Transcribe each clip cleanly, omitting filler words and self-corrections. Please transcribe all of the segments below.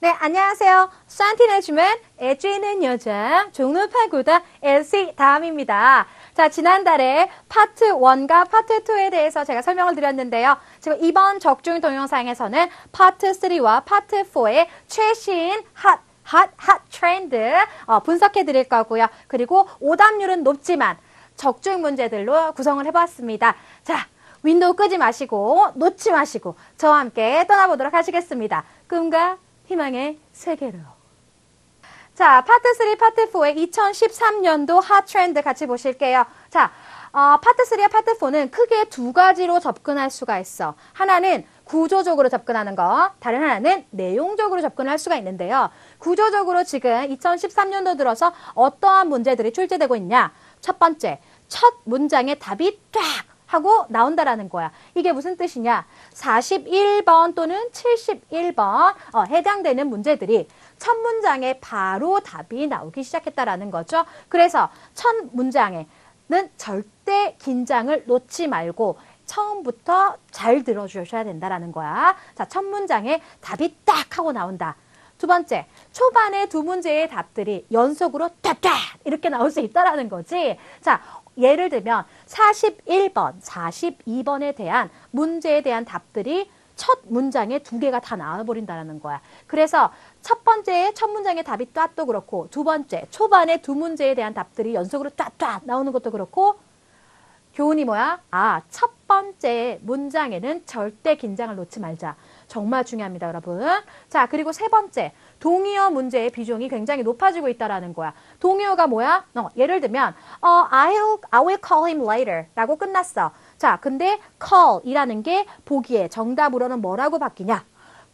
네, 안녕하세요. 싼티나 주면 애쥐는 여자 종로파고다 LC 다음입니다. 자, 지난달에 파트 1과 파트 2에 대해서 제가 설명을 드렸는데요. 지금 이번 적중 동영상에서는 파트 3와 파트 4의 최신 핫 트렌드 분석해 드릴 거고요. 그리고 오답률은 높지만 적중 문제들로 구성을 해보았습니다. 자, 윈도우 끄지 마시고 놓지 마시고 저와 함께 떠나보도록 하시겠습니다. 꿈과 희망의 세계로. 자, 파트 3, 파트 4의 2013년도 핫 트렌드 같이 보실게요. 자, 파트 3와 파트 4는 크게 두 가지로 접근할 수가 있어. 하나는 구조적으로 접근하는 거, 다른 하나는 내용적으로 접근할 수가 있는데요. 구조적으로 지금 2013년도 들어서 어떠한 문제들이 출제되고 있냐? 첫 번째, 첫 문장에 답이 딱 하고 나온다라는 거야. 이게 무슨 뜻이냐? 41번 또는 71번 해당되는 문제들이 첫 문장에 바로 답이 나오기 시작했다라는 거죠. 그래서 첫 문장에는 절대 긴장을 놓지 말고 처음부터 잘 들어주셔야 된다라는 거야. 자, 첫 문장에 답이 딱 하고 나온다. 두 번째, 초반에 두 문제의 답들이 연속으로 따따 이렇게 나올 수 있다라는 거지. 자, 예를 들면 41번, 42번에 대한 문제에 대한 답들이 첫 문장에 두 개가 다 나와버린다는 거야. 그래서 첫 번째 첫 문장의 답이 또 그렇고 두 번째 초반에 두 문제에 대한 답들이 연속으로 딱 나오는 것도 그렇고 교훈이 뭐야? 첫 번째 문장에는 절대 긴장을 놓지 말자. 정말 중요합니다, 여러분. 자, 그리고 세 번째, 동의어 문제의 비중이 굉장히 높아지고 있다라는 거야. 동의어가 뭐야? 예를 들면 I will call him later 라고 끝났어. 자, 근데 call 이라는 게 보기에 정답으로는 뭐라고 바뀌냐?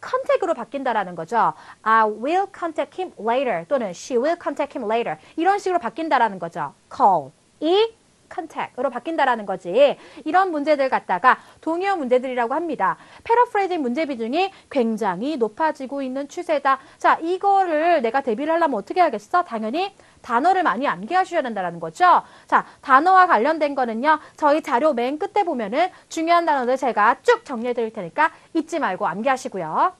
contact으로 바뀐다라는 거죠. I will contact him later 또는 she will contact him later 이런 식으로 바뀐다라는 거죠. call 이 contact으로 바뀐다라는 거지. 이런 문제들 갖다가 동의어 문제들이라고 합니다. 패러프레이징 문제 비중이 굉장히 높아지고 있는 추세다. 자, 이거를 내가 대비를 하려면 어떻게 하겠어? 당연히 단어를 많이 암기하셔야 된다는 거죠. 자, 단어와 관련된 거는요. 저희 자료 맨 끝에 보면은 중요한 단어들 제가 쭉 정리해 드릴 테니까 잊지 말고 암기하시고요.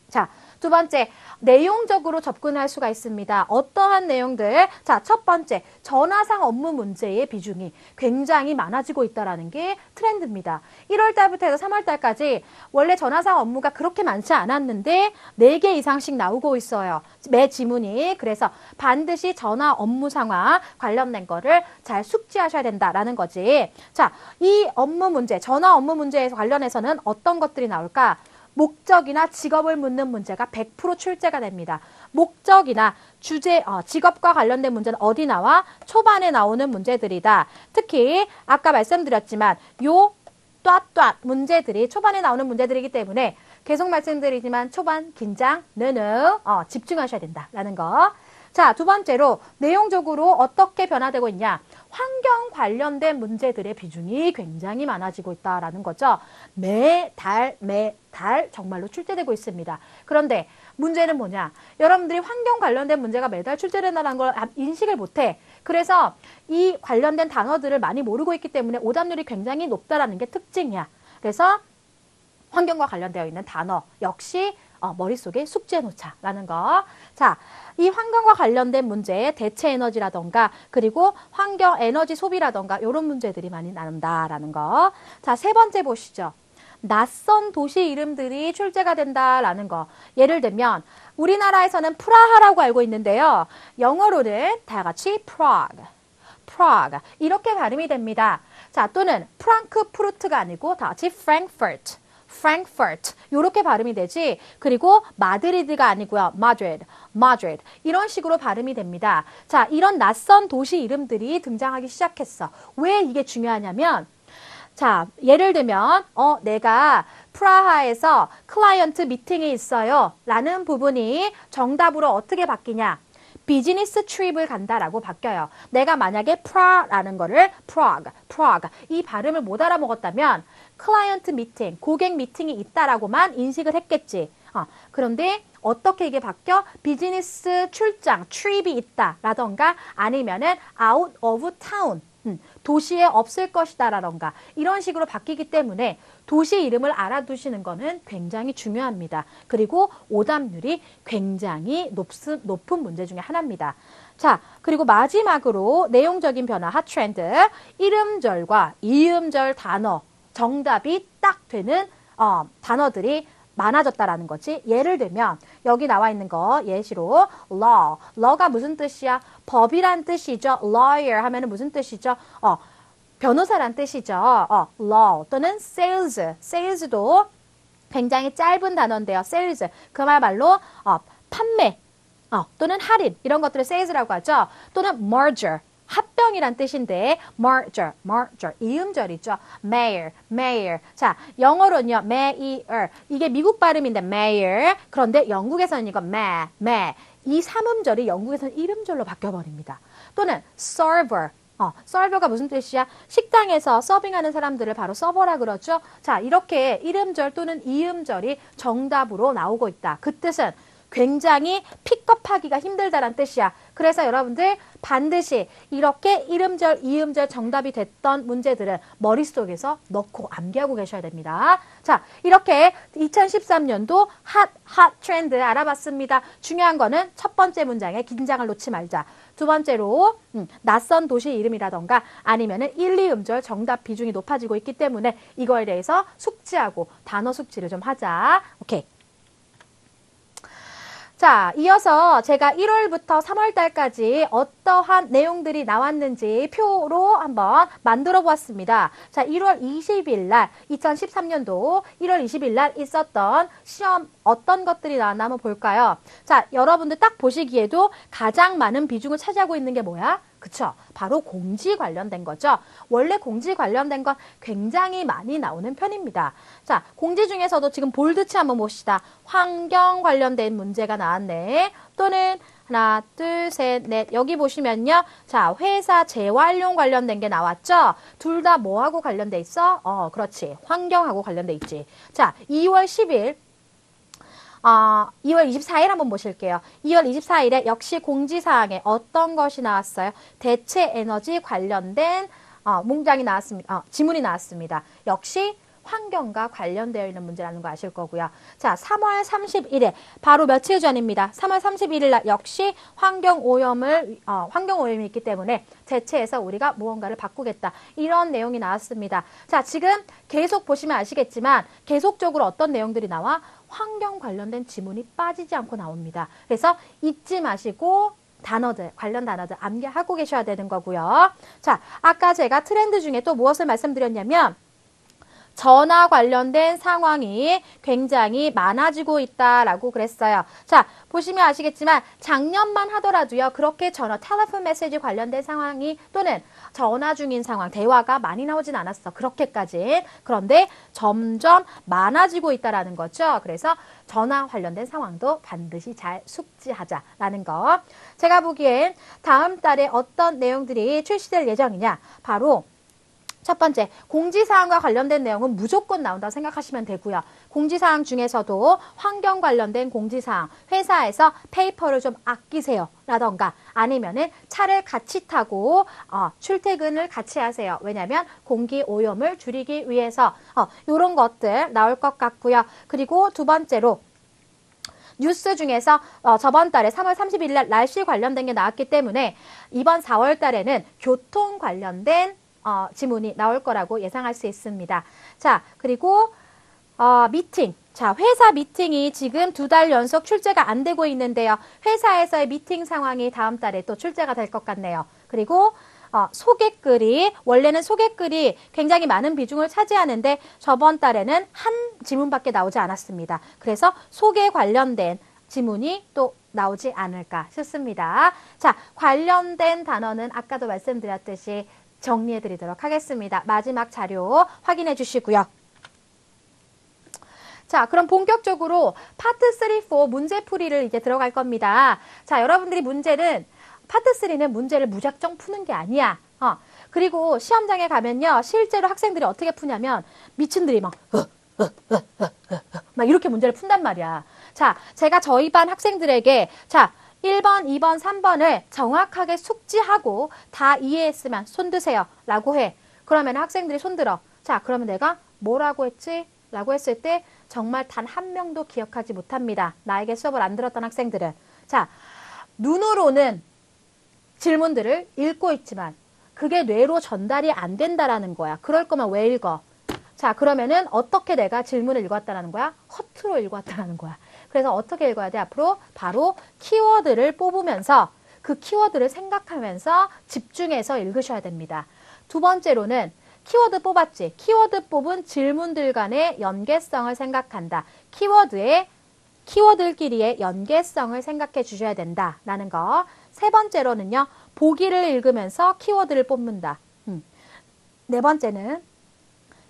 자, 두 번째, 내용적으로 접근할 수가 있습니다. 어떠한 내용들? 자, 첫 번째, 전화상 업무 문제의 비중이 굉장히 많아지고 있다는 게 트렌드입니다. 1월 달부터 해서 3월 달까지 원래 전화상 업무가 그렇게 많지 않았는데 4개 이상씩 나오고 있어요. 매 지문이. 그래서 반드시 전화 업무 상황 관련된 거를 잘 숙지하셔야 된다라는 거지. 자, 이 업무 문제, 전화 업무 문제에 관련해서는 어떤 것들이 나올까? 목적이나 직업을 묻는 문제가 100% 출제가 됩니다. 목적이나 주제, 직업과 관련된 문제는 어디 나와? 초반에 나오는 문제들이다. 특히 아까 말씀드렸지만 요 문제들이 초반에 나오는 문제들이기 때문에 계속 말씀드리지만 초반 긴장, 집중하셔야 된다라는 거. 자, 두 번째로 내용적으로 어떻게 변화되고 있냐? 환경 관련된 문제들의 비중이 굉장히 많아지고 있다라는 거죠. 매달 정말로 출제되고 있습니다. 그런데 문제는 뭐냐? 여러분들이 환경 관련된 문제가 매달 출제된다는 걸 인식을 못해. 그래서 이 관련된 단어들을 많이 모르고 있기 때문에 오답률이 굉장히 높다라는 게 특징이야. 그래서 환경과 관련되어 있는 단어 역시 머릿속에 숙지해 놓자라는 거. 자, 이 환경과 관련된 문제, 대체 에너지라던가 그리고 환경 에너지 소비라던가 이런 문제들이 많이 나온다라는 거. 자, 세 번째 보시죠. 낯선 도시 이름들이 출제가 된다라는 거. 예를 들면 우리나라에서는 프라하라고 알고 있는데요. 영어로는 다 같이 Prague 이렇게 발음이 됩니다. 자, 또는 프랑크푸르트가 아니고 다 같이 Frankfurt 이렇게 발음이 되지. 그리고 마드리드가 아니고요. Madrid 이런 식으로 발음이 됩니다. 자, 이런 낯선 도시 이름들이 등장하기 시작했어. 왜 이게 중요하냐면 자, 예를 들면 내가 프라하에서 클라이언트 미팅이 있어요 라는 부분이 정답으로 어떻게 바뀌냐? 비즈니스 트립을 간다라고 바뀌어요. 내가 만약에 프라라는 거를 Prague 이 발음을 못 알아먹었다면 클라이언트 미팅, 고객 미팅이 있다라고만 인식을 했겠지. 그런데 어떻게 이게 바뀌어? 비즈니스 출장, 트립이 있다라던가 아니면은 out of town, 도시에 없을 것이다라던가 이런 식으로 바뀌기 때문에 도시 이름을 알아두시는 거는 굉장히 중요합니다. 그리고 오답률이 굉장히 높은 문제 중에 하나입니다. 자, 그리고 마지막으로 내용적인 변화, 핫 트렌드, 이름절과 이음절 단어, 정답이 딱 되는 단어들이 많아졌다라는 거지. 예를 들면 여기 나와 있는 거 예시로 law. law가 무슨 뜻이야? 법이란 뜻이죠. lawyer 하면은 무슨 뜻이죠? 변호사란 뜻이죠. law 또는 sales. sales도 굉장히 짧은 단어인데요. sales. 그말로 판매 또는 할인 이런 것들을 sales라고 하죠. 또는 merger. 합병이란 뜻인데 merger 이음절이죠. mayor. 자, 영어로는요. mayor. 이게 미국 발음인데 mayor. 그런데 영국에서는 이거 may. 이 삼음절이 영국에서는 이름절로 바뀌어버립니다. 또는 server. server가 무슨 뜻이야? 식당에서 서빙하는 사람들을 바로 서버라 그러죠. 자, 이렇게 이름절 또는 이음절이 정답으로 나오고 있다. 그 뜻은 굉장히 픽업하기가 힘들다란 뜻이야. 그래서 여러분들 반드시 이렇게 이름절, 이음절 정답이 됐던 문제들을 머릿속에서 넣고 암기하고 계셔야 됩니다. 자, 이렇게 2013년도 핫 트렌드 알아봤습니다. 중요한 거는 첫 번째 문장에 긴장을 놓지 말자. 두 번째로 낯선 도시 이름이라던가 아니면은 1, 2음절 정답 비중이 높아지고 있기 때문에 이거에 대해서 숙지하고 단어 숙지를 좀 하자. 오케이. 자, 이어서 제가 1월부터 3월달까지 어떠한 내용들이 나왔는지 표로 한번 만들어 보았습니다. 자, 1월 20일 날, 2013년도 1월 20일 날 있었던 시험 어떤 것들이 나왔나 한번 볼까요? 자, 여러분들 딱 보시기에도 가장 많은 비중을 차지하고 있는 게 뭐야? 그쵸? 바로 공지 관련된 거죠. 원래 공지 관련된 건 굉장히 많이 나오는 편입니다. 자, 공지 중에서도 지금 볼드치 한번 봅시다. 환경 관련된 문제가 나왔네. 또는 하나, 둘, 셋, 넷. 여기 보시면요. 자, 회사 재활용 관련된 게 나왔죠? 둘 다 뭐하고 관련돼 있어? 그렇지. 환경하고 관련돼 있지. 자, 2월 10일. 2월 24일 한번 보실게요. 2월 24일에 역시 공지사항에 어떤 것이 나왔어요? 대체 에너지 관련된 문장이 나왔습니다. 지문이 나왔습니다. 역시 환경과 관련되어 있는 문제라는 거 아실 거고요. 자, 3월 31일 바로 며칠 전입니다. 3월 31일 날 역시 환경오염이 있기 때문에 대체해서 우리가 무언가를 바꾸겠다. 이런 내용이 나왔습니다. 자, 지금 계속 보시면 아시겠지만 계속적으로 어떤 내용들이 나와? 환경 관련된 지문이 빠지지 않고 나옵니다. 그래서 잊지 마시고 관련 단어들 암기하고 계셔야 되는 거고요. 자, 아까 제가 트렌드 중에 또 무엇을 말씀드렸냐면 전화 관련된 상황이 굉장히 많아지고 있다라고 그랬어요. 자, 보시면 아시겠지만 작년만 하더라도요. 그렇게 텔레폰 메시지 관련된 상황이 또는 전화 중인 상황, 대화가 많이 나오진 않았어. 그렇게까지. 그런데 점점 많아지고 있다라는 거죠. 그래서 전화 관련된 상황도 반드시 잘 숙지하자라는 거. 제가 보기엔 다음 달에 어떤 내용들이 출시될 예정이냐. 바로 첫 번째, 공지사항과 관련된 내용은 무조건 나온다고 생각하시면 되고요. 공지사항 중에서도 환경 관련된 공지사항, 회사에서 페이퍼를 좀 아끼세요. 라던가 아니면은 차를 같이 타고 출퇴근을 같이 하세요. 왜냐하면 공기오염을 줄이기 위해서 이런 것들 나올 것 같고요. 그리고 두 번째로 뉴스 중에서 저번 달에 3월 30일 날 날씨 관련된 게 나왔기 때문에 이번 4월 달에는 교통 관련된 지문이 나올 거라고 예상할 수 있습니다. 자, 그리고 미팅. 자, 회사 미팅이 지금 2달 연속 출제가 안 되고 있는데요. 회사에서의 미팅 상황이 다음 달에 또 출제가 될 것 같네요. 그리고 소개글이 원래는 소개글이 굉장히 많은 비중을 차지하는데 저번 달에는 한 지문밖에 나오지 않았습니다. 그래서 소개 관련된 지문이 또 나오지 않을까 싶습니다. 자, 관련된 단어는 아까도 말씀드렸듯이 정리해 드리도록 하겠습니다. 마지막 자료 확인해 주시고요. 자, 그럼 본격적으로 파트 3, 4 문제풀이를 이제 들어갈 겁니다. 자, 여러분들이 파트 3는 문제를 무작정 푸는 게 아니야. 그리고 시험장에 가면요. 실제로 학생들이 어떻게 푸냐면 미친들이 막 이렇게 문제를 푼단 말이야. 자, 제가 저희 반 학생들에게 자, 1번, 2번, 3번을 정확하게 숙지하고 다 이해했으면 손 드세요 라고 해. 그러면 학생들이 손 들어. 자, 그러면 내가 뭐라고 했지? 라고 했을 때 정말 단 한 명도 기억하지 못합니다. 나에게 수업을 안 들었던 학생들은. 자, 눈으로는 질문들을 읽고 있지만 그게 뇌로 전달이 안 된다라는 거야. 그럴 거면 왜 읽어? 자, 그러면은 어떻게 내가 질문을 읽었다라는 거야? 허투루 읽었다라는 거야. 그래서 어떻게 읽어야 돼? 앞으로 바로 키워드를 뽑으면서 그 키워드를 생각하면서 집중해서 읽으셔야 됩니다. 두 번째로는 키워드 뽑았지. 키워드 뽑은 질문들 간의 연계성을 생각한다. 키워드들끼리의 연계성을 생각해 주셔야 된다라는 거. 세 번째로는요. 보기를 읽으면서 키워드를 뽑는다. 네 번째는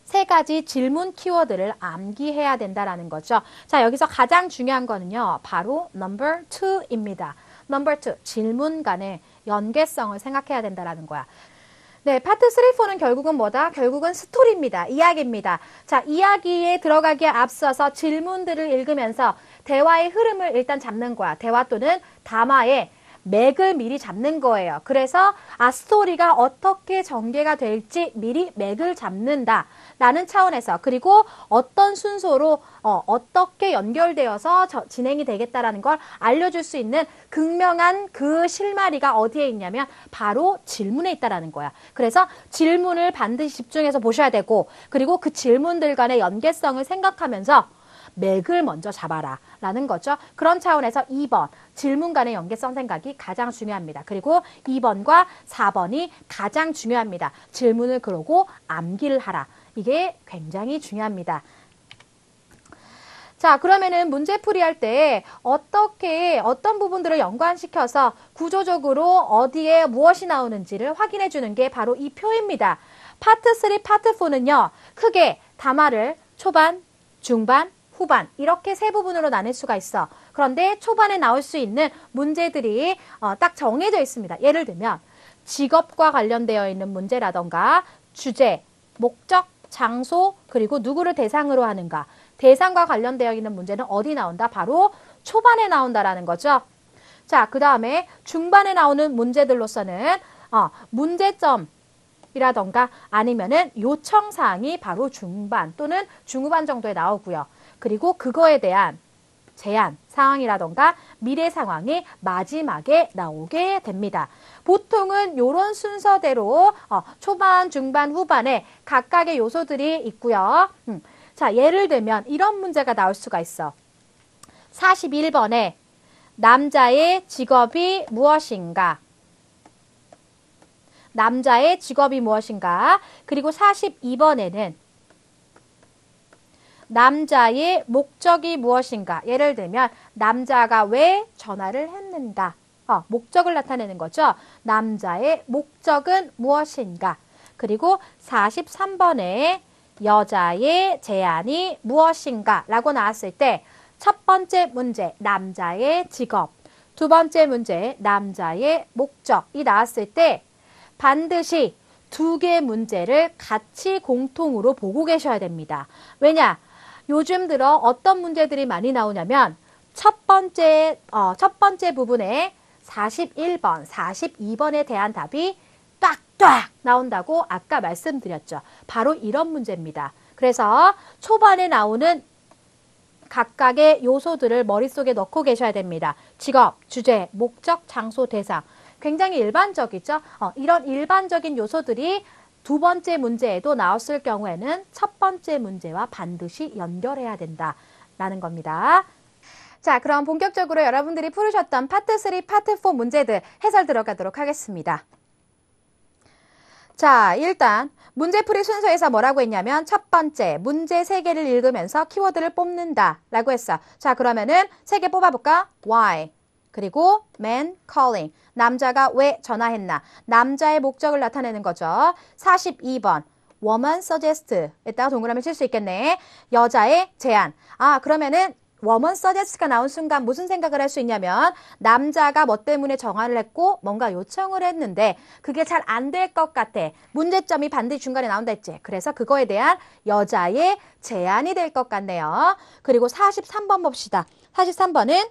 세 가지 질문 키워드를 암기해야 된다라는 거죠. 자, 여기서 가장 중요한 거는요. 바로 number 2입니다. number 2, 질문 간의 연계성을 생각해야 된다라는 거야. 네, 파트 3, 4는 결국은 뭐다? 결국은 스토리입니다. 이야기입니다. 자, 이야기에 들어가기에 앞서서 질문들을 읽으면서 대화의 흐름을 일단 잡는 거야. 대화 또는 담화의 맥을 미리 잡는 거예요. 그래서 스토리가 어떻게 전개가 될지 미리 맥을 잡는다 라는 차원에서, 그리고 어떤 순서로 어떻게 연결되어서 진행이 되겠다라는 걸 알려줄 수 있는 극명한 그 실마리가 어디에 있냐면 바로 질문에 있다라는 거야. 그래서 질문을 반드시 집중해서 보셔야 되고, 그리고 그 질문들 간의 연계성을 생각하면서 맥을 먼저 잡아라 라는 거죠. 그런 차원에서 2번 질문 간의 연계성 생각이 가장 중요합니다. 그리고 2번과 4번이 가장 중요합니다. 질문을 그러고 암기를 하라. 이게 굉장히 중요합니다. 자, 그러면은 문제풀이 할 때 어떻게 어떤 부분들을 연관시켜서 구조적으로 어디에 무엇이 나오는지를 확인해 주는 게 바로 이 표입니다. 파트 3, 파트 4는요. 크게 담화를 초반, 중반, 후반 이렇게 세 부분으로 나눌 수가 있어. 그런데 초반에 나올 수 있는 문제들이 딱 정해져 있습니다. 예를 들면 직업과 관련되어 있는 문제라던가 주제, 목적, 장소, 그리고 누구를 대상으로 하는가. 대상과 관련되어 있는 문제는 어디 나온다? 바로 초반에 나온다라는 거죠. 자, 그 다음에 중반에 나오는 문제들로서는 문제점이라던가 아니면은 요청사항이 바로 중반 또는 중후반 정도에 나오고요. 그리고 그거에 대한 제안 상황이라던가 미래 상황이 마지막에 나오게 됩니다. 보통은 이런 순서대로 초반, 중반, 후반에 각각의 요소들이 있고요. 자, 예를 들면 이런 문제가 나올 수가 있어. 41번에 남자의 직업이 무엇인가? 남자의 직업이 무엇인가? 그리고 42번에는 남자의 목적이 무엇인가? 예를 들면 남자가 왜 전화를 했는가? 목적을 나타내는 거죠. 남자의 목적은 무엇인가? 그리고 43번에 여자의 제안이 무엇인가? 라고 나왔을 때 첫 번째 문제 남자의 직업, 두 번째 문제 남자의 목적이 나왔을 때 반드시 두 개의 문제를 같이 공통으로 보고 계셔야 됩니다. 왜냐? 요즘 들어 어떤 문제들이 많이 나오냐면 첫 번째 부분에 41번, 42번에 대한 답이 딱 나온다고 아까 말씀드렸죠. 바로 이런 문제입니다. 그래서 초반에 나오는 각각의 요소들을 머릿속에 넣고 계셔야 됩니다. 직업, 주제, 목적, 장소, 대상. 굉장히 일반적이죠. 이런 일반적인 요소들이 두 번째 문제에도 나왔을 경우에는 첫 번째 문제와 반드시 연결해야 된다라는 겁니다. 자, 그럼 본격적으로 여러분들이 풀으셨던 파트 3, 파트 4 문제들 해설 들어가도록 하겠습니다. 자, 일단 문제풀이 순서에서 뭐라고 했냐면 첫 번째 문제 3개를 읽으면서 키워드를 뽑는다 라고 했어. 자, 그러면은 3개 뽑아볼까? Why? 그리고 man calling. 남자가 왜 전화했나? 남자의 목적을 나타내는 거죠. 42번 woman suggest. 이따가 동그라미 칠 수 있겠네. 여자의 제안. 그러면은 woman suggest가 나온 순간 무슨 생각을 할 수 있냐면 남자가 뭐 때문에 전화를 했고 뭔가 요청을 했는데 그게 잘 안 될 것 같아. 문제점이 반드시 중간에 나온다 했지. 그래서 그거에 대한 여자의 제안이 될 것 같네요. 그리고 43번 봅시다. 43번은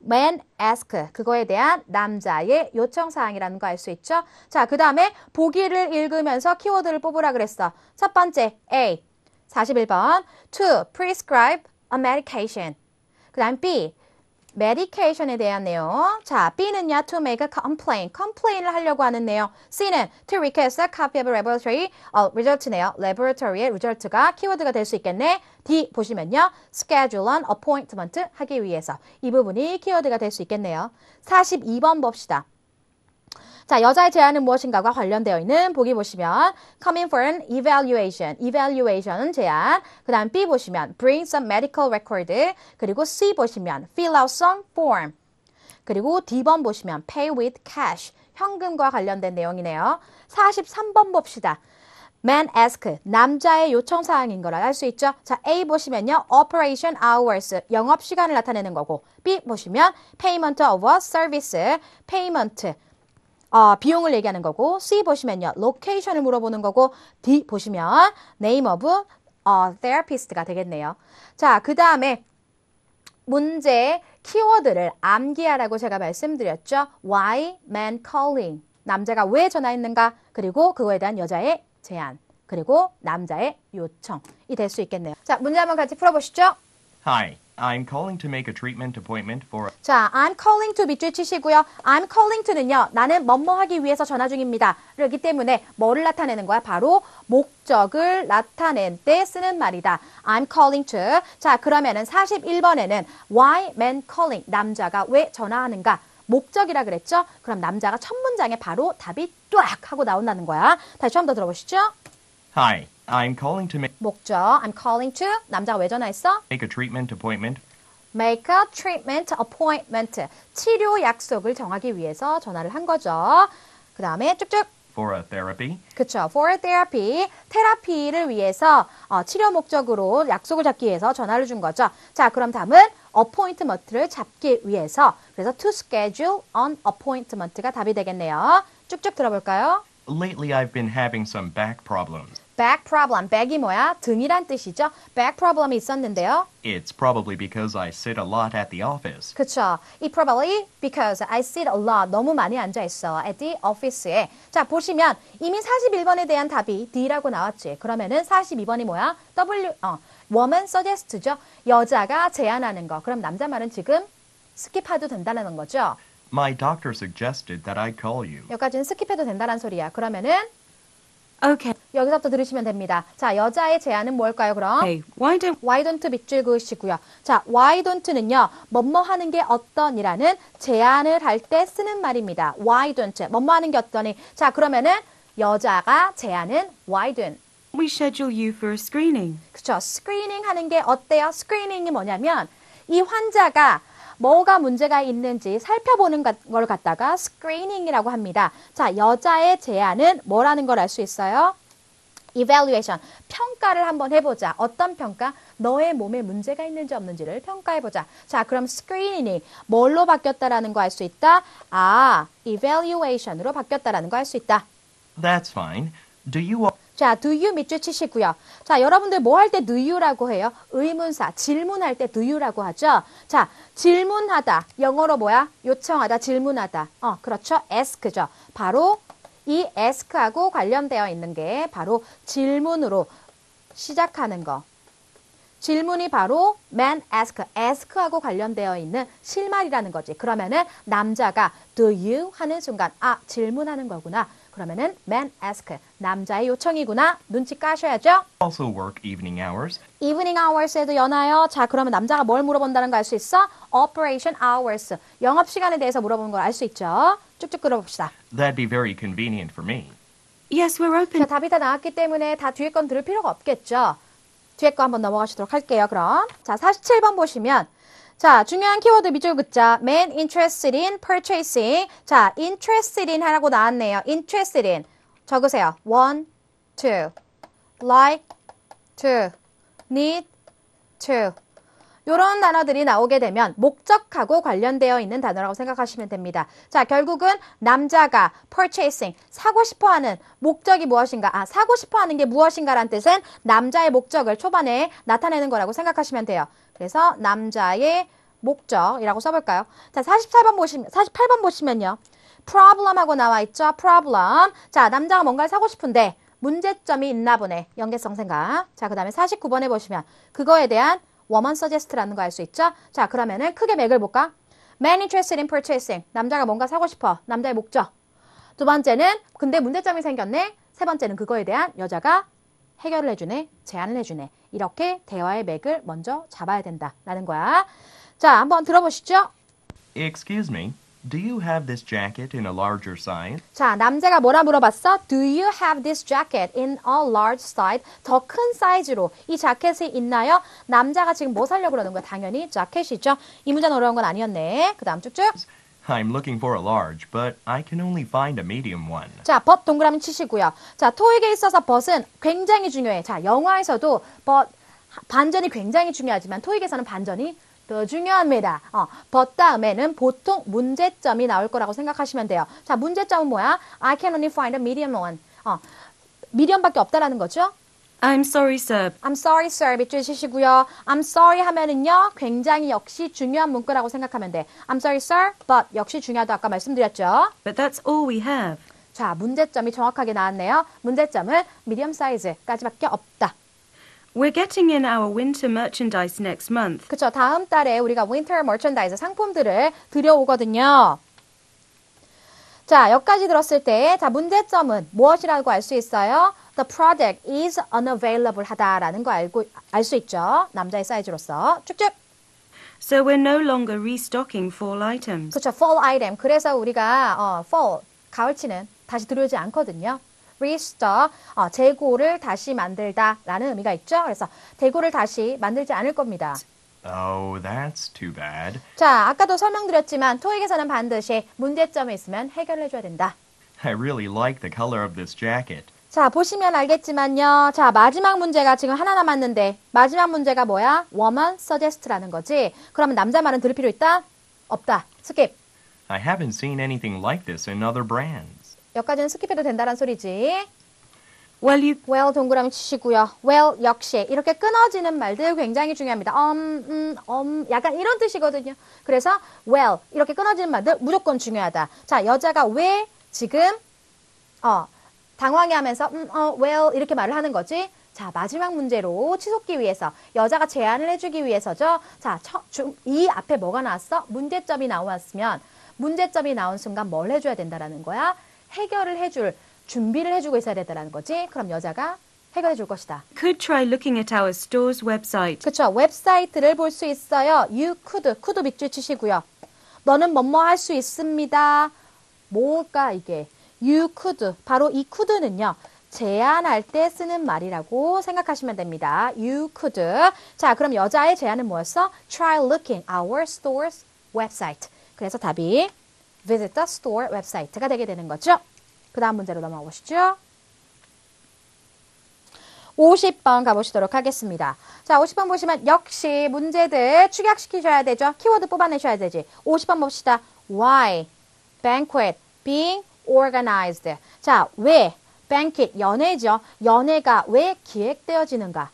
man ask 그거에 대한 남자의 요청사항이라는 거 알 수 있죠? 자, 그 다음에 보기를 읽으면서 키워드를 뽑으라 그랬어. 첫 번째 A 41번 to prescribe a medication. 그 다음 B medication에 대한 내용. 자, B는요, to make a complaint. complain을 하려고 하는 내용. C는 to request a copy of a laboratory result네요. laboratory의 result가 키워드가 될 수 있겠네. D 보시면요, schedule an appointment 하기 위해서. 이 부분이 키워드가 될 수 있겠네요. 42번 봅시다. 자, 여자의 제안은 무엇인가가 관련되어 있는 보기 보시면 coming for an evaluation. evaluation은 제안. 그 다음 B 보시면 bring some medical record. 그리고 C 보시면 fill out some form. 그리고 D번 보시면 pay with cash. 현금과 관련된 내용이네요. 43번 봅시다. man ask, 남자의 요청사항인 걸 알 수 있죠? 자, A 보시면요, operation hours, 영업시간을 나타내는 거고, B 보시면 payment of a service, payment, 비용을 얘기하는 거고, C 보시면요, location을 물어보는 거고, D 보시면 name of therapist가 되겠네요. 자, 그 다음에 문제 키워드를 암기하라고 제가 말씀드렸죠. Why man calling? 남자가 왜 전화했는가? 그리고 그거에 대한 여자의 제안, 그리고 남자의 요청이 될 수 있겠네요. 자, 문제 한번 같이 풀어보시죠. Hi, I'm calling to make a treatment appointment for... 자, I'm calling to 밑줄 치시고요. I'm calling to는요, 나는 뭐뭐 하기 위해서 전화 중입니다. 그렇기 때문에 뭐를 나타내는 거야? 바로 목적을 나타낼 때 쓰는 말이다. I'm calling to. 자, 그러면은 41번에는 why man calling? 남자가 왜 전화하는가? 목적이라 그랬죠? 그럼 남자가 첫 문장에 바로 답이 뚜악 하고 나온다는 거야. 다시 처음 더 들어보시죠. Hi, I'm calling to 목적, I'm calling to. 남자가 왜 전화했어? make a treatment appointment Make a treatment appointment. 치료 약속을 정하기 위해서 전화를 한 거죠. 그 다음에 쭉쭉. for a therapy. 그쵸. For therapy. 테라피를 위해서 치료 목적으로 약속을 잡기 위해서 전화를 준 거죠. 자, 그럼 다음은 appointment를 잡기 위해서. 그래서 to schedule an appointment가 답이 되겠네요. 쭉쭉 들어볼까요? Lately I've been having some back problems. back problem. back이 뭐야? 등이란 뜻이죠. back problem이 있었는데요. It's probably because I sit a lot at the office. 그쵸. It probably because I sit a lot. 너무 많이 앉아있어. at the office에. 자, 보시면 이미 41번에 대한 답이 D라고 나왔지. 그러면은 42번이 뭐야? woman suggest죠. 여자가 제안하는 거. 그럼 남자 말은 지금 스킵해도 된다는 거죠. My doctor suggested that I call you. 여기까지는 스킵해도 된다는 소리야. 그러면은 Okay. 여기서부터 들으시면 됩니다. 자, 여자의 제안은 뭘까요, 그럼? Hey, why don't 밑줄 그으시고요. 자, why don't는요, 뭐뭐 하는 게 어떠니라는 제안을 할 때 쓰는 말입니다. why don't, 뭐뭐 하는 게 어떠니? 자, 그러면은 여자가 제안은 why don't. we schedule you for a screening? 그쵸. 스크리닝 하는 게 어때요? 스크리닝이 뭐냐면 이 환자가 뭐가 문제가 있는지 살펴보는 걸 갖다가 스크리닝이라고 합니다. 자, 여자의 제안은 뭐라는 걸 알 수 있어요? evaluation, 평가를 한번 해보자. 어떤 평가? 너의 몸에 문제가 있는지 없는지를 평가해보자. 자, 그럼 screening이 뭘로 바뀌었다라는 거 알 수 있다? evaluation으로 바뀌었다라는 거 알 수 있다. That's fine. Do you... 자, do you 밑줄 치시고요. 자, 여러분들 뭐 할 때 do you라고 해요? 의문사, 질문할 때 do you라고 하죠. 자, 질문하다. 영어로 뭐야? 요청하다, 질문하다. 그렇죠. ask죠. 바로 이 ask하고 관련되어 있는 게 바로 질문으로 시작하는 거. 질문이 바로 man ask하고 관련되어 있는 실말이라는 거지. 그러면은 남자가 do you 하는 순간 질문하는 거구나. 그러면은 man ask, 남자의 요청이구나. 눈치 까셔야죠. also work evening hours? evening hours에도 여나요? 자, 그러면 남자가 뭘 물어본다는 거 알 수 있어? operation hours, 영업시간에 대해서 물어보는 걸 알 수 있죠. 쭉쭉 끌어봅시다. That'd be very convenient for me. Yes, we're open. 자, 답이 다 나왔기 때문에 다 뒤에 건 들을 필요가 없겠죠. 뒤에 거 한번 넘어가시도록 할게요, 그럼. 자, 47번 보시면 자, 중요한 키워드 밑줄 긋자. Man interested in purchasing. 자, interested in 하라고 나왔네요. interested in. 적으세요. want to, like to, need to. 이런 단어들이 나오게 되면 목적하고 관련되어 있는 단어라고 생각하시면 됩니다. 자, 결국은 남자가 purchasing, 사고 싶어하는 목적이 무엇인가? 사고 싶어하는 게 무엇인가라는 뜻은 남자의 목적을 초반에 나타내는 거라고 생각하시면 돼요. 그래서 남자의 목적이라고 써볼까요? 자, 48번 보시면요. problem하고 나와 있죠. problem. 자, 남자가 뭔가를 사고 싶은데 문제점이 있나 보네. 연계성 생각. 자, 그 다음에 49번에 보시면 그거에 대한 woman suggest라는 거 알 수 있죠? 자, 그러면은 크게 맥을 볼까? man interested in purchasing. 남자가 뭔가 사고 싶어. 남자의 목적. 두 번째는 근데 문제점이 생겼네. 세 번째는 그거에 대한 여자가 해결을 해주네. 제안을 해주네. 이렇게 대화의 맥을 먼저 잡아야 된다라는 거야. 자, 한번 들어보시죠. Excuse me, do you have this jacket in a larger size? 자, 남자가 뭐라 물어봤어? Do you have this jacket in a large size? 더 큰 사이즈로 이 자켓이 있나요? 남자가 지금 뭐 사려고 그러는 거야? 당연히 자켓이죠. 이 문제는 어려운 건 아니었네. 그 다음 쭉쭉. I'm looking for a large, but I can only find a medium one. 자, but 동그라미 치시고요. 자, 토익에 있어서 but은 굉장히 중요해. 자, 영화에서도 but 반전이 굉장히 중요하지만 토익에서는 반전이 더 중요합니다. but 다음에는 보통 문제점이 나올 거라고 생각하시면 돼요. 자, 문제점은 뭐야? I can only find a medium one. 미디엄밖에 없다라는 거죠. I'm sorry, sir. I'm sorry, sir. 밑줄 치시고요. I'm sorry 하면은요, 굉장히 역시 중요한 문구라고 생각하면 돼. I'm sorry, sir, but 역시 중요하다 아까 말씀드렸죠. But that's all we have. 자, 문제점이 정확하게 나왔네요. 문제점은 미디엄 사이즈까지밖에 없다. We're getting in our winter merchandise next month. 그쵸. 다음 달에 우리가 winter merchandise 상품들을 들여오거든요. 자, 여기까지 들었을 때, 자, 문제점은 무엇이라고 알 수 있어요? The product is unavailable 하다라는 거 알 수 있죠. 남자의 사이즈로서. 쭉쭉. So we're no longer restocking fall items. 그쵸. fall item. 그래서 우리가, fall, 가을치는 다시 들어오지 않거든요. restock, 재고를 다시 만들다라는 의미가 있죠. 그래서 재고를 다시 만들지 않을 겁니다. Oh, that's too bad. 자, 아까도 설명드렸지만 토익에서는 반드시 문제점이 있으면 해결을 해줘야 된다. I really like the color of this jacket. 자, 보시면 알겠지만요. 자, 마지막 문제가 지금 하나 남았는데 마지막 문제가 뭐야? woman suggest라는 거지. 그러면 남자 말은 들을 필요 있다? 없다. 스킵. I haven't seen anything like this in other brands. 여기까지는 스킵해도 된다는 소리지. Well, 동그라미 치시고요. well 역시 이렇게 끊어지는 말들 굉장히 중요합니다. 약간 이런 뜻이거든요. 그래서 well 이렇게 끊어지는 말들 무조건 중요하다. 자, 여자가 왜 지금 당황해하면서 well 이렇게 말을 하는 거지. 자, 마지막 문제로 치솟기 위해서 여자가 제안을 해주기 위해서죠. 자, 이 앞에 뭐가 나왔어? 문제점이 나왔으면 문제점이 나온 순간 뭘 해줘야 된다라는 거야? 해결을 해줄 준비를 해주고 있어야 된다는 거지. 그럼 여자가 해결해 줄 것이다. could try looking at our store's website. 그쵸. 웹사이트를 볼 수 있어요. You could 밑줄 치시고요. 너는 뭐뭐 할 수 있습니다. 뭘까 이게. You could. 바로 이 could는요. 제안할 때 쓰는 말이라고 생각하시면 됩니다. You could. 자, 그럼 여자의 제안은 뭐였어? Try looking our store's website. 그래서 답이 visit the store website가 되게 되는 거죠. 그 다음 문제로 넘어가 보시죠. 50번 가보시도록 하겠습니다. 자, 50번 보시면 역시 문제들 축약시키셔야 되죠. 키워드 뽑아내셔야 되지. 50번 봅시다. Why? Banquet being organized. 자, 왜? Banquet, 연회죠. 연회가 왜 기획되어지는가?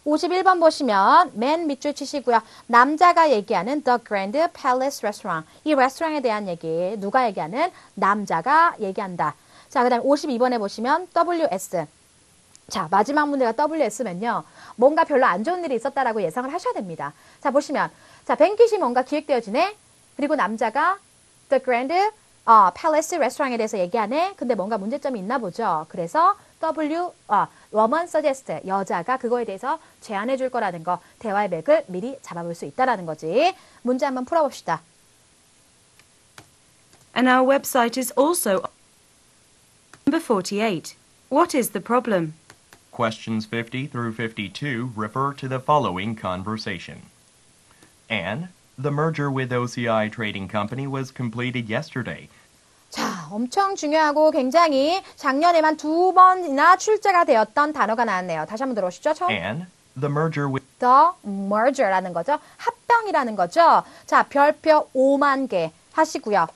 51번 보시면 맨 밑줄 치시고요. 남자가 얘기하는 The Grand Palace Restaurant. 이 레스토랑에 대한 얘기. 누가 얘기하는? 남자가 얘기한다. 자, 그 다음에 52번에 보시면 WS. 자, 마지막 문제가 WS면요. 뭔가 별로 안 좋은 일이 있었다라고 예상을 하셔야 됩니다. 자, 보시면. 자, 뱅킷이 뭔가 기획되어지네. 그리고 남자가 The Grand Palace Restaurant에 대해서 얘기하네. 근데 뭔가 문제점이 있나 보죠. 그래서 woman suggest. 여자가 그거에 대해서 제안해 줄 거라는 거. 대화의 맥을 미리 잡아볼 수 있다라는 거지. 문제 한번 풀어봅시다. And our website is also number 48. What is the problem? Questions 50 through 52 refer to the following conversation. Anne, the merger with OCI Trading Company was completed yesterday. 자, 엄청 중요하고 굉장히 작년에만 2번이나 출제가 되었던 단어가 나왔네요. 다시 한번 들어오시죠. 처음. Anne, the merger with The merger라는 거죠. 합병이라는 거죠. 자, 별표 5만 개 하시고요.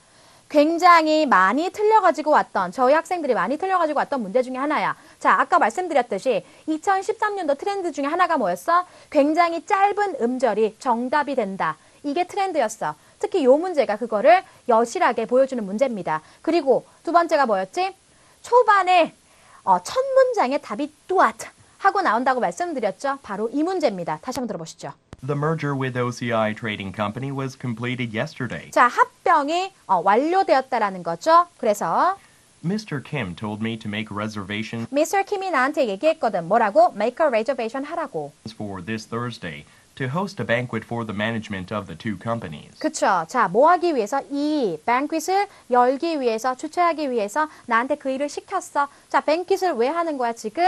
굉장히 많이 틀려가지고 왔던, 저희 학생들이 많이 틀려가지고 왔던 문제 중에 하나야. 자, 아까 말씀드렸듯이 2013년도 트렌드 중에 하나가 뭐였어? 굉장히 짧은 음절이 정답이 된다. 이게 트렌드였어. 특히 요 문제가 그거를 여실하게 보여주는 문제입니다. 그리고 두 번째가 뭐였지? 초반에 첫 문장에 답이 또아트 하고 나온다고 말씀드렸죠. 바로 이 문제입니다. 다시 한번 들어보시죠. The merger with OCI Trading Company was completed yesterday. 자, 합병이 완료되었다라는 거죠. 그래서 Mr. Kim told me to make reservations Mr. 킴이 나한테 얘기했거든. 뭐라고? Make a reservation 하라고. for this Thursday to host a banquet for the management of the two companies. 그쵸. 자, 뭐 하기 위해서? 이 banquet을 열기 위해서, 주최하기 위해서 나한테 그 일을 시켰어. 자, banquet을 왜 하는 거야, 지금?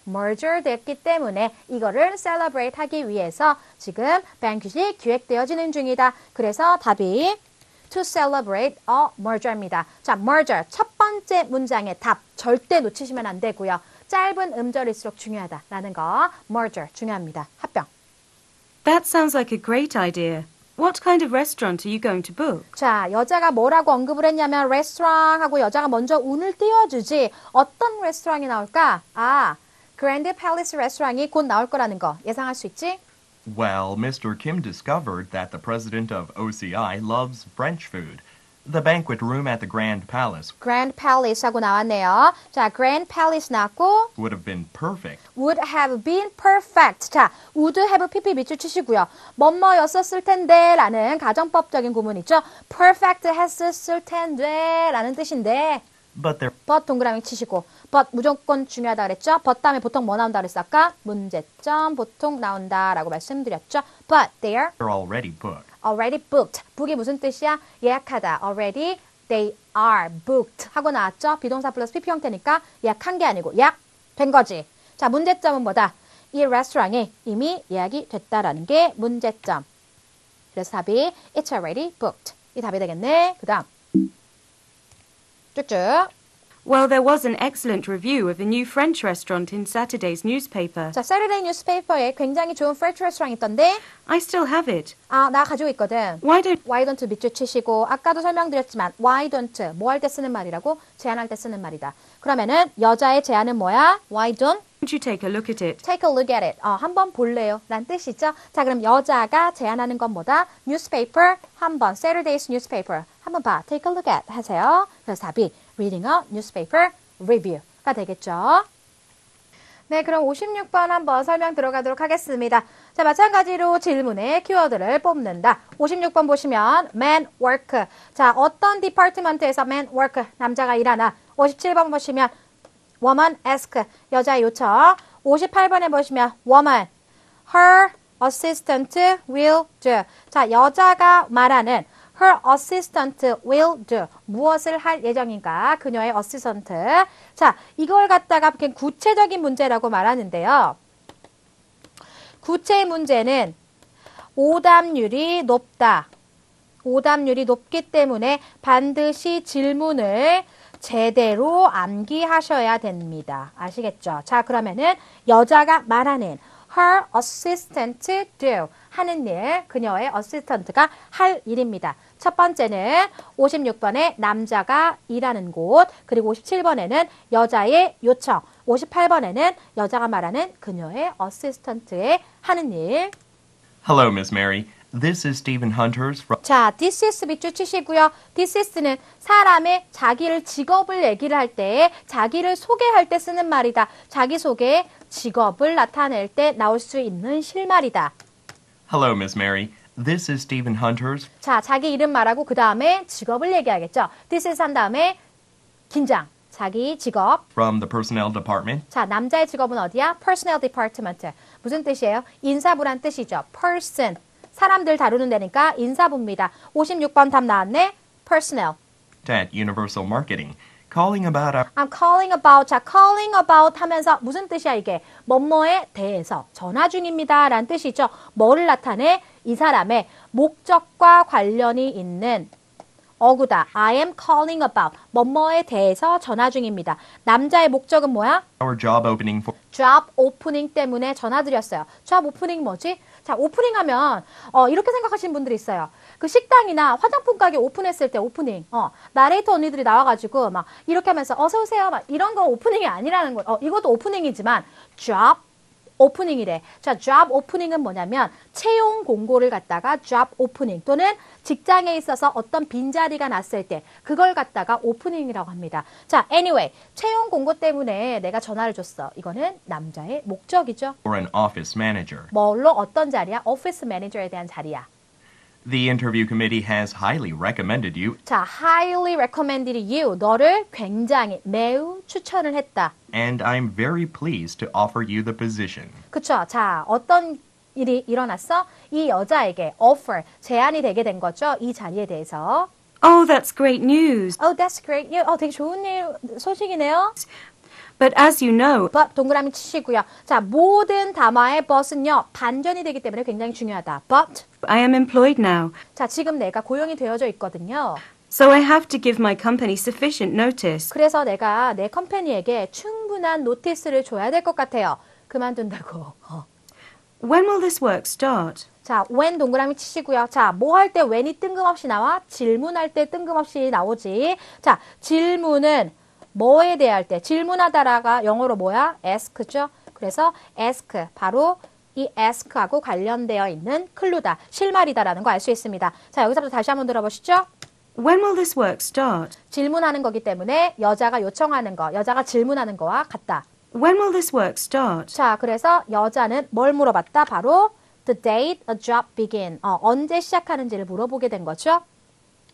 merger 됐기 때문에 이거를 celebrate 하기 위해서 지금 banquet이 기획되어지는 중이다. 그래서 답이 to celebrate a merger입니다. 자, merger 첫 번째 문장의 답 절대 놓치시면 안 되고요. 짧은 음절일수록 중요하다라는 거 merger 중요합니다. 합병. That sounds like a great idea. What kind of restaurant are you going to book? 자, 여자가 뭐라고 언급을 했냐면 레스토랑 하고 여자가 먼저 운을 띄워주지. 어떤 레스토랑이 나올까? 그랜드 팰리스 레스토랑이 곧 나올 거라는 거 예상할 수 있지? Well, Mr. Kim discovered that the president of OCI loves French food. The banquet room at the Grand Palace Grand Palace 하고 나왔네요. 자, Grand Palace 나왔고 would have been perfect. would have been perfect. 자, would have pp 밑줄 치시고요. 뭐뭐였었을 텐데 라는 가정법적인 구문이죠. perfect 했었을 텐데 라는 뜻인데 But there but 동그라미 치시고 but 무조건 중요하다 그랬죠. but 다음에 보통 뭐 나온다 그랬어 아까? 문제점 보통 나온다라고 말씀드렸죠. But they're are already booked. already booked. book이 무슨 뜻이야? 예약하다. already they are booked 하고 나왔죠. 비동사 플러스 PP 형태니까 예약한 게 아니고 예약된 거지. 자, 문제점은 뭐다? 이 레스토랑이 이미 예약이 됐다라는 게 문제점. 그래서 답이 it's already booked. 이 답이 되겠네. 그 다음 쭉쭉. Well, there was an excellent review of the new French restaurant in Saturday's newspaper. 자, Saturday 뉴스페이퍼에 굉장히 좋은 프렌치 레스토랑 있던데 I still have it. 나 가지고 있거든. Why don't Why don't 밑줄 치시고 아까도 설명드렸지만 why don't 뭐 할 때 쓰는 말이라고? 제안할 때 쓰는 말이다. 그러면은 여자의 제안은 뭐야? Why don't you take a look at it? take a look at it. 한번 볼래요. 란 뜻이죠. 자, 그럼 여자가 제안하는 건 뭐다? newspaper 한번 Saturday's newspaper 한번 봐. take a look at 하세요. 그래서 답이 reading a newspaper review가 되겠죠. 네, 그럼 56번 한번 설명 들어가도록 하겠습니다. 자, 마찬가지로 질문에 키워드를 뽑는다. 56번 보시면 man work. 자, 어떤 디파트먼트에서 man work 남자가 일하나. 57번 보시면 woman ask 여자의 요청. 58번에 보시면 woman her assistant will do. 자, 여자가 말하는 her assistant will do. 무엇을 할 예정인가? 그녀의 assistant. 자, 이걸 갖다가 그냥 구체적인 문제라고 말하는데요. 구체 문제는 오답률이 높다. 오답률이 높기 때문에 반드시 질문을 제대로 암기하셔야 됩니다. 아시겠죠? 자, 그러면은 여자가 말하는 her assistant do 하는 일, 그녀의 어시스턴트가 할 일입니다. 첫 번째는 56번에 남자가 일하는 곳, 그리고 57번에는 여자의 요청, 58번에는 여자가 말하는 그녀의 어시스턴트의 하는 일. Hello, Miss Mary. This is Stephen Hunters from 자, this is 밑줄 치시고요. this is는 사람의 자기를 직업을 얘기를 할 때, 자기를 소개할 때 쓰는 말이다. 자기소개, 직업을 나타낼 때 나올 수 있는 실말이다. Hello, Miss Mary. This is Stephen Hunters 자, 자기 이름 말하고 그 다음에 직업을 얘기하겠죠. this is 한 다음에 긴장, 자기 직업. from the Personnel Department. 자, 남자의 직업은 어디야? Personnel Department. 무슨 뜻이에요? 인사부란 뜻이죠. Person. 사람들 다루는 데니까 인사부입니다. 56번 답 나왔네. Personnel. At Universal Marketing. Calling about our I'm calling about. 자, calling about 하면서 무슨 뜻이야 이게? 뭐뭐에 대해서 전화 중입니다. 라는 뜻이죠. 뭐를 나타내? 이 사람의 목적과 관련이 있는 어구다. I am calling about. 뭐뭐에 대해서 전화 중입니다. 남자의 목적은 뭐야? job opening for job opening 때문에 전화드렸어요. job opening 뭐지? 자, 오프닝 하면 이렇게 생각하시는 분들이 있어요. 그 식당이나 화장품 가게 오픈했을 때 오프닝. 나레이터 언니들이 나와가지고 막 이렇게 하면서 어서 오세요. 막 이런 거 오프닝이 아니라는 거. 이것도 오프닝이지만 job 오프닝이래. 자, job 오프닝은 뭐냐면 채용 공고를 갖다가 job 오프닝 또는 직장에 있어서 어떤 빈자리가 났을 때 그걸 갖다가 오프닝이라고 합니다. 자, anyway, 채용 공고 때문에 내가 전화를 줬어. 이거는 남자의 목적이죠. or an office manager. 뭘로 어떤 자리야? 오피스 매니저에 대한 자리야. The interview committee has highly recommended you, 자, highly recommended you. 너를 굉장히 매우 추천을 했다. and I'm very pleased to offer you the position. 그쵸? 자, 어떤 일이 일어났어? 이 여자에게 offer, 제안이 되게 된 거죠. 이 자리에 대해서. Oh, that's great news. Oh, that's great. 되게 좋은 소식이네요. But as you know, But 동그라미 치시고요. 자, 모든 담화의 but은요, 반전이 되기 때문에 굉장히 중요하다. But, I am employed now, 자, 지금 내가 고용이 되어져 있거든요. so I have to give my company sufficient notice. 그래서 내가 내 컴퍼니에게 충분한 노티스를 줘야 될 것 같아요. 그만둔다고. When will this work start? 자, when 동그라미 치시고요. 자, 뭐 할 때 when이 뜬금없이 나와? 질문할 때 뜬금없이 나오지. 자, 질문은 뭐에 대할 때? 질문하다라가 영어로 뭐야? ask죠. 그래서 ask, 바로 이 ask하고 관련되어 있는 클루다, 실말이다라는 거 알 수 있습니다. 자, 여기서부터 다시 한번 들어보시죠. When will this work start? 질문하는 거기 때문에 여자가 요청하는 거, 여자가 질문하는 거와 같다. When will this work start? 자, 그래서 여자는 뭘 물어봤다? 바로 the date a job begin. 언제 시작하는지를 물어보게 된 거죠.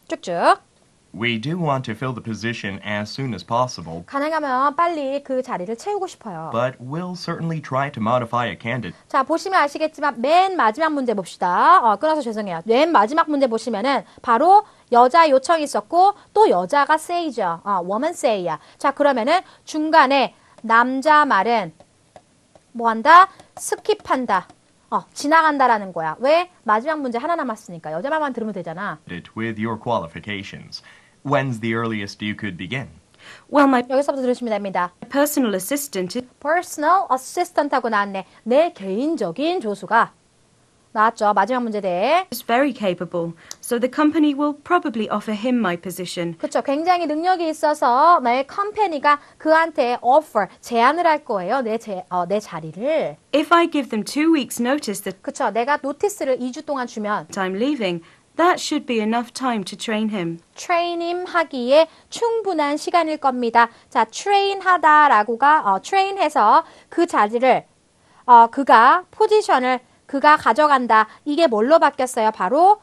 쭉쭉. We do want to fill the position as soon as possible, 가능하면 빨리 그 자리를 채우고 싶어요. but we'll certainly try to modify a candidate 자, 보시면 아시겠지만 맨 마지막 문제 봅시다. 끊어서 죄송해요. 맨 마지막 문제 보시면은 바로 여자 요청이 있었고 또 여자가 say죠. woman say야. 자, 그러면은 중간에 남자 말은 뭐 한다? 스킵한다. 지나간다라는 거야. 왜? 마지막 문제 하나 남았으니까. 여자 말만 들으면 되잖아. with your qualifications. When's the earliest you could begin? Well, my 여기서부터 들으시면 됩니다. personal assistant is personal assistant하고 나왔네. 내 개인적인 조수가 나왔죠. 마지막 문제 대. very capable, so the company will probably offer him my position. 그렇죠. 굉장히 능력이 있어서 내 컴퍼니가 그한테 offer, 제안을 할 거예요. 내 자리를. If I give them 2 weeks' notice that 그렇죠. 내가 노티스를 2주 동안 주면 I'm leaving, that should be enough time to train him. 트레이닝 하기에 충분한 시간일 겁니다. 자, 트레인 하다라고가 트레인해서 그 자리를 그가 포지션을 그가 가져간다. 이게 뭘로 바뀌었어요? 바로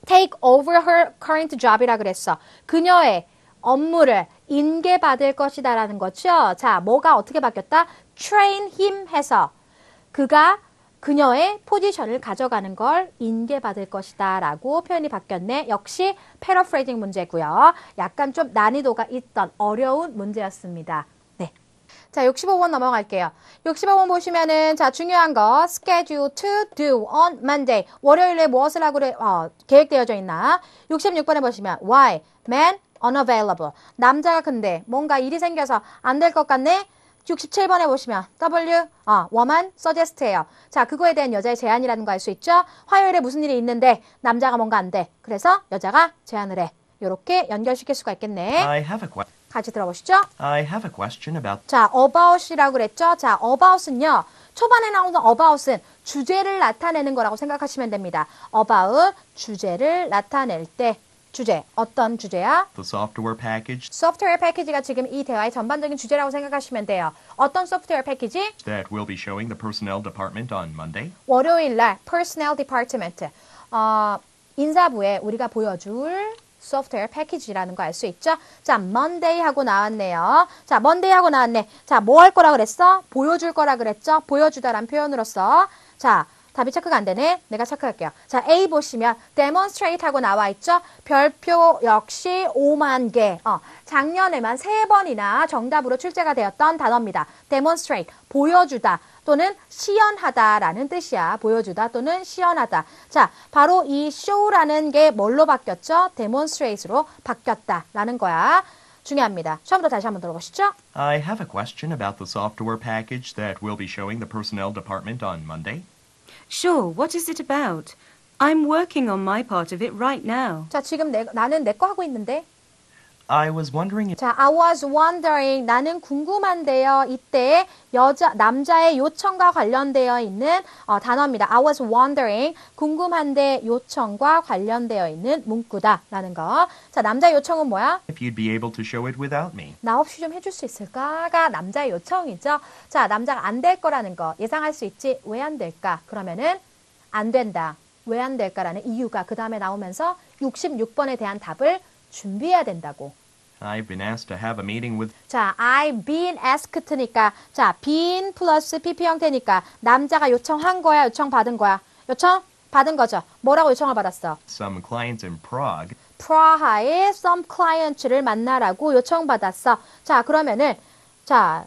take over her current job이라 그랬어. 그녀의 업무를 인계받을 것이다라는 거죠. 자, 뭐가 어떻게 바뀌었다? train him 해서 그가 그녀의 포지션을 가져가는 걸 인계받을 것이다 라고 표현이 바뀌었네. 역시 패러프레이징 문제고요. 약간 좀 난이도가 있던 어려운 문제였습니다. 네. 자, 65번 넘어갈게요. 65번 보시면은 자, 중요한 거 schedule to do on Monday. 월요일에 무엇을 하고 계획되어져 있나? 66번에 보시면 why man unavailable. 남자가 근데 뭔가 일이 생겨서 안 될 것 같네. 67번에 보시면 W, woman suggest해요. 자, 그거에 대한 여자의 제안이라는 거 알 수 있죠? 화요일에 무슨 일이 있는데 남자가 뭔가 안 돼. 그래서 여자가 제안을 해. 요렇게 연결시킬 수가 있겠네. I have 같이 들어보시죠. I have a question about 자, about이라고 그랬죠? 자, about은요. 초반에 나오는 about은 주제를 나타내는 거라고 생각하시면 됩니다. about, 주제를 나타낼 때. 주제, 어떤 주제야? the software package 소프트웨어 패키지가 지금 이 대화의 전반적인 주제라고 생각하시면 돼요. 어떤 소프트웨어 패키지? that we'll be showing the personnel department on Monday. 월요일 날 personnel department 인사부에 우리가 보여줄 소프트웨어 패키지라는 거 알 수 있죠? 자, Monday 하고 나왔네요. 자, Monday 하고 나왔네. 자, 뭐 할 거라 그랬어? 보여줄 거라 그랬죠? 보여주다라는 표현으로서. 자, 답이 체크가 안 되네. 내가 체크할게요. 자, A 보시면 demonstrate 하고 나와 있죠? 별표 역시 5만 개. 작년에만 3번이나 정답으로 출제가 되었던 단어입니다. demonstrate, 보여주다 또는 시연하다라는 뜻이야. 보여주다 또는 시연하다. 자, 바로 이 show라는 게 뭘로 바뀌었죠? demonstrate로 바뀌었다라는 거야. 중요합니다. 처음부터 다시 한번 들어보시죠. I have a question about the software package that we'll be showing the personnel department on Monday. Sure, what is it about? I'm working on my part of it right now. 자, 지금 나는 내 거 하고 있는데. I was wondering if 자, I was wondering. 나는 궁금한데요. 이때 남자의 요청과 관련되어 있는 단어입니다. I was wondering. 궁금한데 요청과 관련되어 있는 문구다. 라는 거. 자, 남자의 요청은 뭐야? you'd be able to show it without me. 나 없이 좀 해줄 수 있을까가 남자의 요청이죠. 자, 남자가 안 될 거라는 거 예상할 수 있지. 왜 안 될까? 그러면은 안 된다. 왜 안 될까라는 이유가 그 다음에 나오면서 66번에 대한 답을 준비해야 된다고. I've been asked to have a meeting with 자, I've been asked니까 자, been 플러스 PP 형태니까 남자가 요청한 거야, 요청받은 거야? 요청? 받은 거죠. 뭐라고 요청을 받았어? some clients in Prague 프라하의 some clients를 만나라고 요청받았어. 자, 그러면은 자,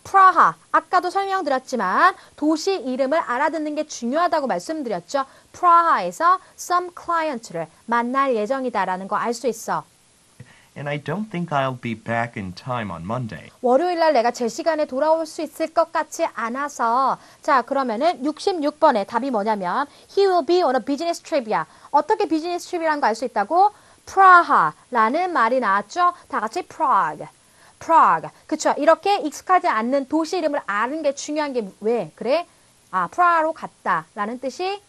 프라하. 아까도 설명드렸지만 도시 이름을 알아듣는 게 중요하다고 말씀드렸죠. 프라하에서 some clients를 만날 예정이다라는 거 알 수 있어. and I don't think I'll be back in time on Monday. 월요일 날 내가 제 시간에 돌아올 수 있을 것 같지 않아서 자, 그러면은 66번의 답이 뭐냐면 He will be on a business trip이야. 어떻게 비즈니스 트립이라는 거 알 수 있다고? 프라하라는 말이 나왔죠. 다 같이 Prague. 그쵸? 이렇게 익숙하지 않는 도시 이름을 아는 게 중요한 게 왜? 그래? 프라하로 갔다 라는 뜻이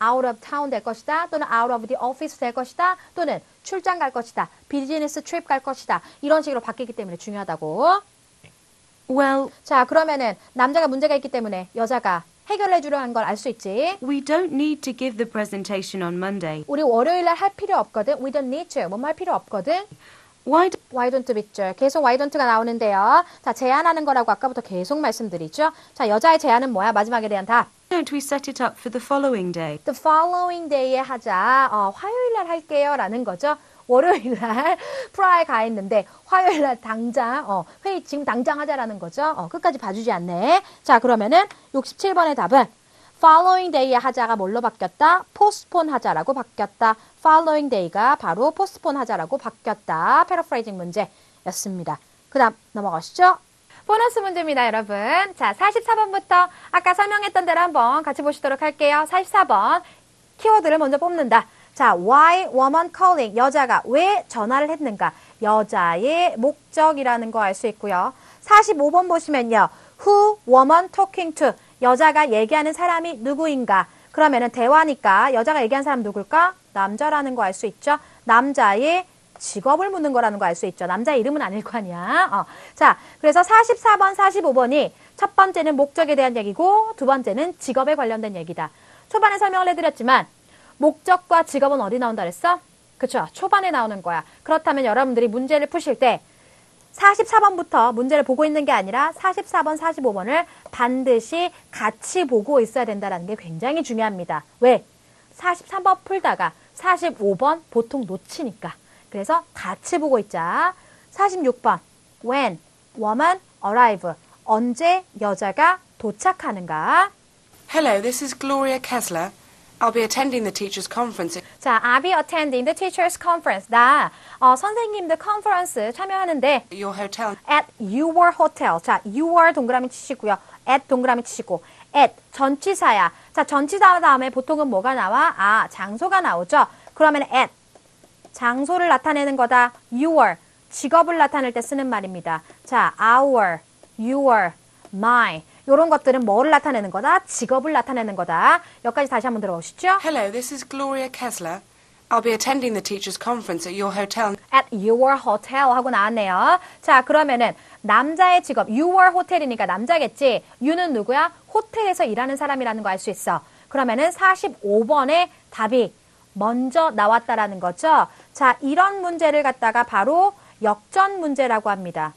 out of town 될 것이다. 또는 out of the office 될 것이다. 또는 출장 갈 것이다. 비즈니스 트립 갈 것이다. 이런 식으로 바뀌기 때문에 중요하다고. Well, 자, 그러면은 남자가 문제가 있기 때문에 여자가 해결해 주려 한 걸 알 수 있지. we don't need to give the presentation on Monday. 우리 월요일 날 할 필요 없거든. We don't need to. 뭐뭐 할 필요 없거든. Why Why don't 빗줄. 계속 why don't가 나오는데요. 자, 제안하는 거라고 아까부터 계속 말씀드리죠. 자, 여자의 제안은 뭐야? 마지막에 대한 답. don't we set it up for the following day? The following day에 하자. 화요일 날 할게요. 라는 거죠. 월요일 날 프라하에 가 있는데 화요일 날 당장 회의 지금 당장 하자라는 거죠. 끝까지 봐주지 않네. 자, 그러면은 67번의 답은 following day에 하자가 뭘로 바뀌었다? postpone 하자라고 바뀌었다. following day가 바로 postpone 하자라고 바뀌었다. 패러프레이징 문제였습니다. 그 다음 넘어가시죠. 보너스 문제입니다, 여러분. 자, 44번부터 아까 설명했던 대로 한번 같이 보시도록 할게요. 44번 키워드를 먼저 뽑는다. 자, why woman calling? 여자가 왜 전화를 했는가? 여자의 목적이라는 거 알 수 있고요. 45번 보시면요. Who woman talking to? 여자가 얘기하는 사람이 누구인가? 그러면은 대화니까 여자가 얘기한 사람 누굴까? 남자라는 거 알 수 있죠. 남자의 직업을 묻는 거라는 거 알 수 있죠. 남자의 이름은 아닐 거 아니야. 자, 그래서 44번, 45번이 첫 번째는 목적에 대한 얘기고 두 번째는 직업에 관련된 얘기다. 초반에 설명을 해드렸지만 목적과 직업은 어디 나온다 그랬어? 그쵸? 초반에 나오는 거야. 그렇다면 여러분들이 문제를 푸실 때 44번부터 문제를 보고 있는 게 아니라 44번, 45번을 반드시 같이 보고 있어야 된다는 게 굉장히 중요합니다. 왜? 43번 풀다가 45번 보통 놓치니까. 그래서 같이 보고 있자. 46번 When woman arrive. 언제 여자가 도착하는가? Hello, this is Gloria Kessler. I'll be attending the teachers' conference. 자, I'll be attending the teachers conference. 나 선생님들 컨퍼런스 참여하는데 At your hotel. at your hotel. 자, your 동그라미 치시고요. at 동그라미 치시고 at 전치사야. 자, 전치사 다음에 보통은 뭐가 나와? 장소가 나오죠. 그러면 at 장소를 나타내는 거다. your 직업을 나타낼 때 쓰는 말입니다. 자, our, your, my 이런 것들은 뭐를 나타내는 거다? 직업을 나타내는 거다. 여기까지 다시 한번 들어보시죠. Hello, this is Gloria Kessler. I'll be attending the teachers' conference at your hotel. at your hotel 하고 나왔네요. 자, 그러면은 남자의 직업 your hotel이니까 남자겠지. you는 누구야? 호텔에서 일하는 사람이라는 거 알 수 있어. 그러면은 45번의 답이 먼저 나왔다라는 거죠. 자, 이런 문제를 갖다가 바로 역전 문제라고 합니다.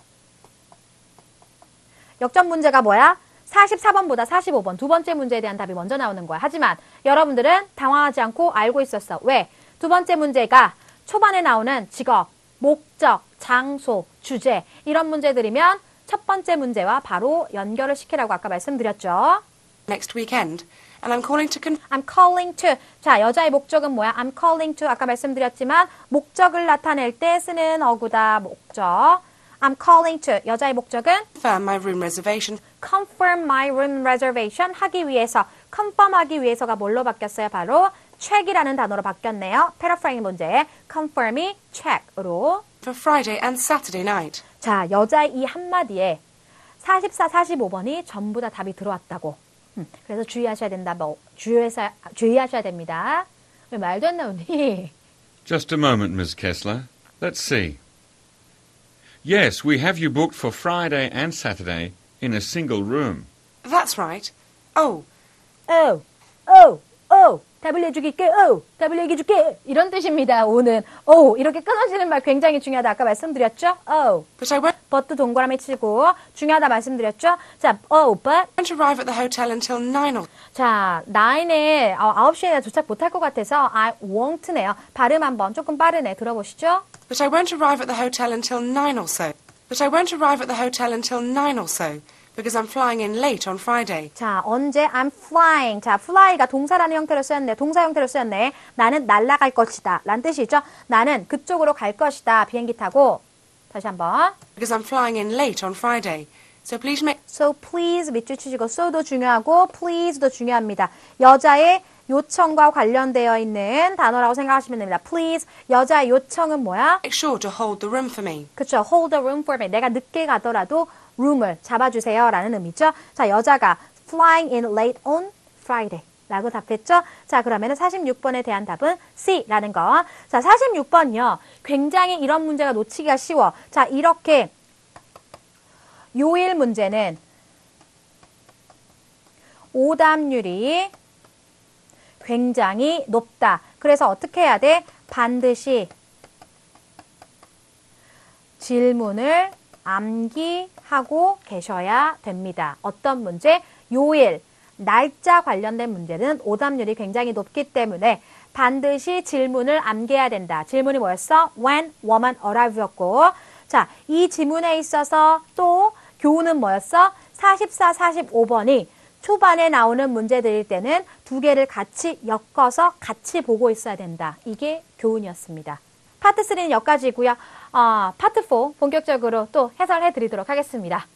역전 문제가 뭐야? 44번보다 45번 두 번째 문제에 대한 답이 먼저 나오는 거야. 하지만 여러분들은 당황하지 않고 알고 있었어. 왜? 두 번째 문제가 초반에 나오는 직업, 목적, 장소, 주제 이런 문제들이면 첫 번째 문제와 바로 연결을 시키라고 아까 말씀드렸죠. Next weekend. And I'm calling to I'm calling to. 자, 여자의 목적은 뭐야? I'm calling to. 아까 말씀드렸지만 목적을 나타낼 때 쓰는 어구다. 목적. I'm calling to. 여자의 목적은 confirm my room reservation. confirm my room reservation 하기 위해서, confirm 하기 위해서가 뭘로 바뀌었어요? 바로 check이라는 단어로 바뀌었네요. 패러프레이징 문제 confirm이 check으로 for Friday and Saturday night. 자, 여자의 이 한마디에 44, 45번이 전부 다 답이 들어왔다고. 그래서 주의하셔야 된다. 주의하셔야 됩니다. 왜 말도 안 나오니? Just a moment, Ms. Kessler. Let's see. Yes, we have you booked for Friday and Saturday in a single room. That's right. Oh, 답을 내주길게. 답을 얘기해줄게. 이런 뜻입니다. 오는. 이렇게 끊어지는 말 굉장히 중요하다. 아까 말씀드렸죠? but I won't but도 동그라미 치고 중요하다 말씀드렸죠? 자, but arrive at the hotel until 9 or 자, 9에 9시에 도착 못할 것 같아서 I won't네요. 발음 한번 조금 빠르네. 들어보시죠? But I won't arrive at the hotel until 9 or so. But I won't arrive at the hotel until 9 or so. Because I'm flying in late on Friday. 자, 언제 I'm flying. 자, fly가 동사라는 형태로 쓰였네. 동사 형태로 쓰였네. 나는 날아갈 것이다. 라는 뜻이죠. 나는 그쪽으로 갈 것이다. 비행기 타고. 다시 한번. Because I'm flying in late on Friday. So please make So please 밑줄 치시고 so도 중요하고 please도 중요합니다. 여자의 요청과 관련되어 있는 단어라고 생각하시면 됩니다. Please. 여자의 요청은 뭐야? sure to hold the room for me. 그렇죠. Hold the room for me. 내가 늦게 가더라도 room을 잡아주세요. 라는 의미죠. 자, 여자가 flying in late on Friday. 라고 답했죠. 자, 그러면 46번에 대한 답은 C라는 거. 자, 46번이요. 굉장히 이런 문제가 놓치기가 쉬워. 자, 이렇게 요일 문제는 오답률이 굉장히 높다. 그래서 어떻게 해야 돼? 반드시 질문을 암기하고 계셔야 됩니다. 어떤 문제? 요일, 날짜 관련된 문제는 오답률이 굉장히 높기 때문에 반드시 질문을 암기해야 된다. 질문이 뭐였어? When woman arrive였고, 자, 이 지문에 있어서 또 교훈은 뭐였어? 44, 45번이 초반에 나오는 문제들일 때는 두 개를 같이 엮어서 같이 보고 있어야 된다. 이게 교훈이었습니다. 파트 3는 여기까지고요. 파트 4 본격적으로 또 해설해 드리도록 하겠습니다.